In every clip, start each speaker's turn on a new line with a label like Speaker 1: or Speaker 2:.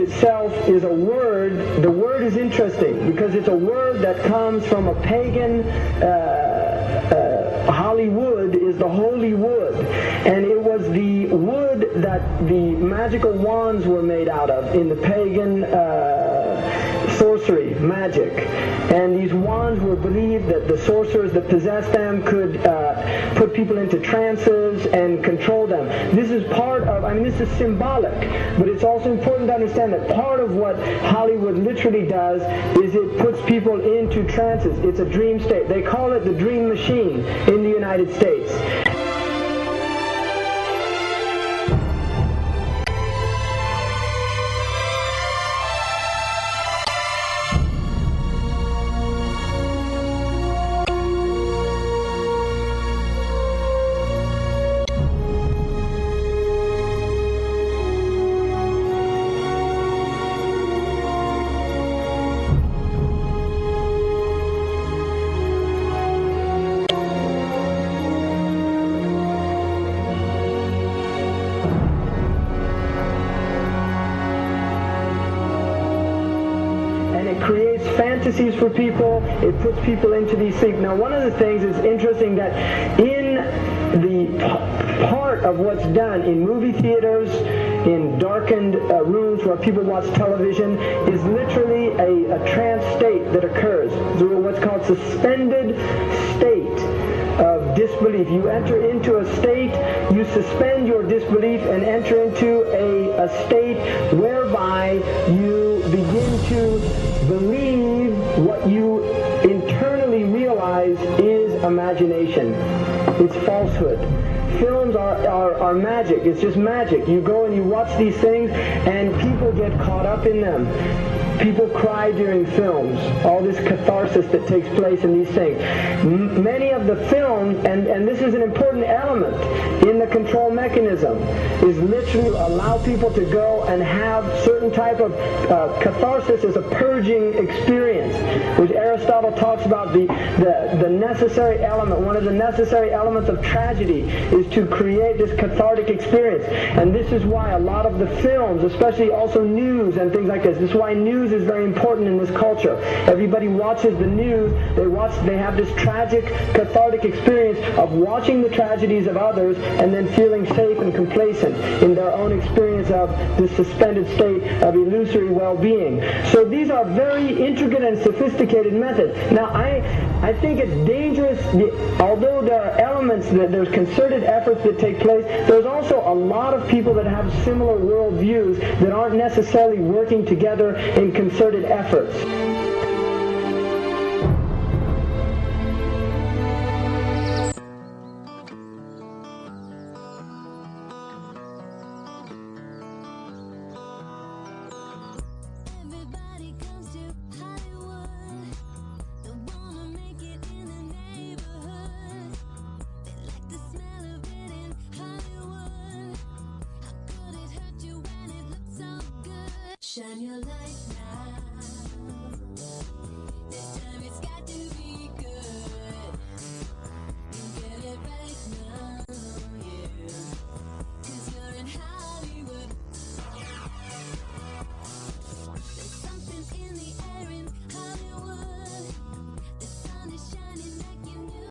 Speaker 1: itself is a word. The word is interesting because it's a word that comes from a pagan. Hollywood is the holy wood, and it was the wood that the magical wands were made out of in the pagan sorcery, magic. And these wands were believed that the sorcerers that possessed them could put people into trances and control them. This is part of, this is symbolic, but it's also important to understand that part of what Hollywood literally does is it puts people into trances. It's a dream state. They call it the dream machine in the United States. Creates fantasies for people. It puts people into these things. Now, one of the things is interesting that in the part of what's done in movie theaters, in darkened rooms where people watch television, is literally a trance state that occurs through what's called suspended state of disbelief. You enter into a state, you suspend your disbelief and enter into a state whereby you begin to believe what you internally realize is imagination. It's falsehood. Films are magic. It's just magic. You go and you watch these things and people get caught up in them. People cry during films, all this catharsis that takes place in these things. Many of the films, and this is an important element in the control mechanism, is literally allow people to go and have certain type of catharsis as a purging experience, which Aristotle talks about the necessary element. One of the necessary elements of tragedy is to create this cathartic experience. And this is why a lot of the films, especially also news and things like this is why news is very important in this culture. Everybody watches the news. They have this tragic, cathartic experience of watching the tragedies of others and then feeling safe and complacent in their own experience of this suspended state of illusory well-being. So these are very intricate and sophisticated methods. Now, I think it's dangerous, although there are elements, there's concerted efforts that take place, there's also a lot of people that have similar worldviews that aren't necessarily working together in concerted efforts.
Speaker 2: Shine your light now. This time it's got to be good. You get it right now, yeah. 'Cause you're in Hollywood. There's something in the air in Hollywood. The sun is shining like you knew.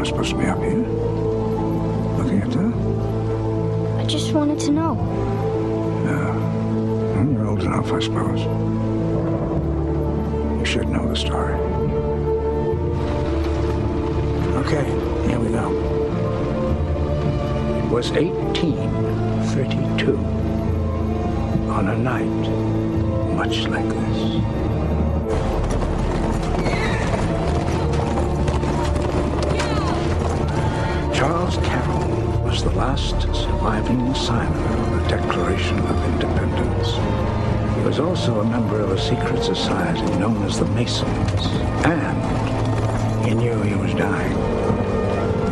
Speaker 3: not supposed to be up here. Looking at that?
Speaker 4: I just wanted to know.
Speaker 3: Well, you're old enough, I suppose. You should know the story. Okay, here we go. It was 1832. On a night much like this. Charles Carroll was the last surviving signer of the Declaration of Independence. He was also a member of a secret society known as the Masons, and he knew he was dying.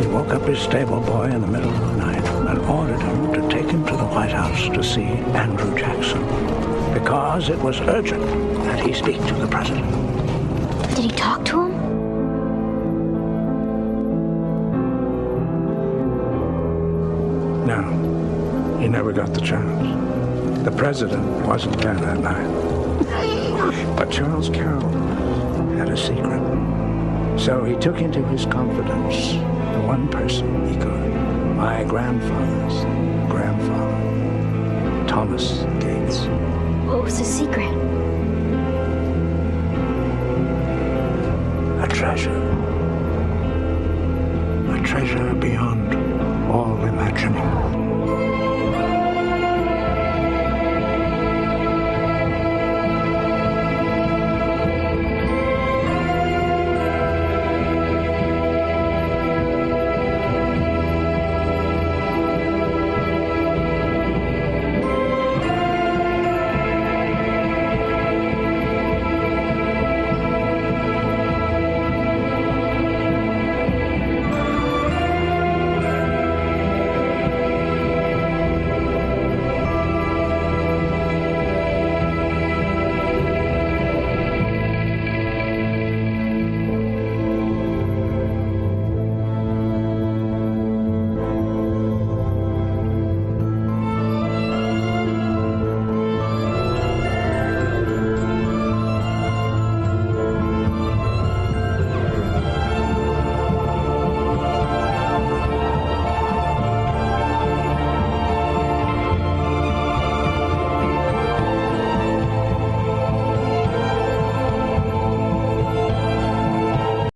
Speaker 3: He woke up his stable boy in the middle of the night and ordered him to take him to the White House to see Andrew Jackson, because it was urgent that he speak to the president.
Speaker 4: Did he talk to him?
Speaker 3: No, he never got the chance. The president wasn't there that night. But Charles Carroll had a secret. So he took into his confidence the one person he could. My grandfather's grandfather, Thomas Gates.
Speaker 4: What was his secret?
Speaker 3: A treasure. A treasure beyond all imagining.